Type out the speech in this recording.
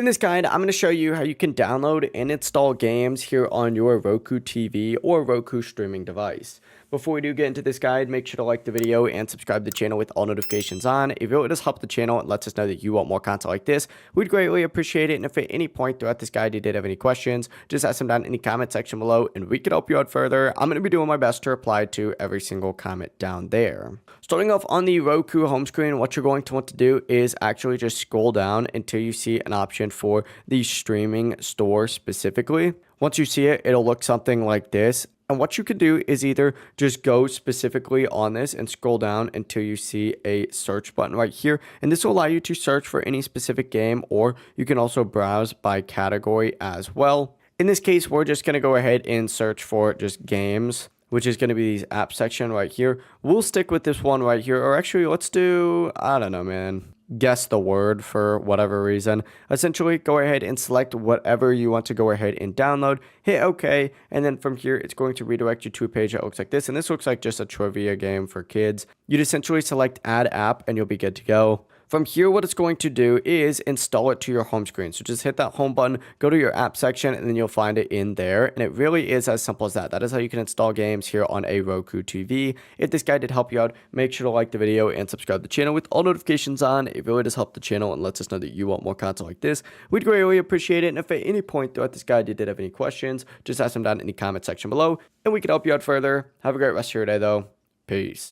In this guide, I'm going to show you how you can download and install games here on your Roku TV or Roku streaming device. Before we do get into this guide, make sure to like the video and subscribe to the channel with all notifications on. It really does help the channel and lets us know that you want more content like this. We'd greatly appreciate it. And if at any point throughout this guide you did have any questions, just ask them down in the comment section below and we could help you out further. I'm going to be doing my best to reply to every single comment down there. Starting off on the Roku home screen, what you're going to want to do is actually just scroll down until you see an option for the streaming store specifically. Once you see it, it'll look something like this. And what you can do is either just go specifically on this and scroll down until you see a search button right here. And this will allow you to search for any specific game, or you can also browse by category as well. In this case, we're just going to go ahead and search for just games, which is going to be these app section right here. We'll stick with this one right here, or actually let's do, I don't know, man. Guess the word for whatever reason. Essentially, go ahead and select whatever you want to go ahead and download, hit OK, and then from here, it's going to redirect you to a page that looks like this, and this looks like just a trivia game for kids. You'd essentially select Add App, and you'll be good to go. From here, what it's going to do is install it to your home screen. So just hit that home button, go to your app section, and then you'll find it in there. And it really is as simple as that. That is how you can install games here on a Roku TV. If this guide did help you out, make sure to like the video and subscribe to the channel with all notifications on. It really does help the channel and lets us know that you want more content like this. We'd greatly appreciate it. And if at any point throughout this guide you did have any questions, just ask them down in the comment section below, and we can help you out further. Have a great rest of your day, though. Peace.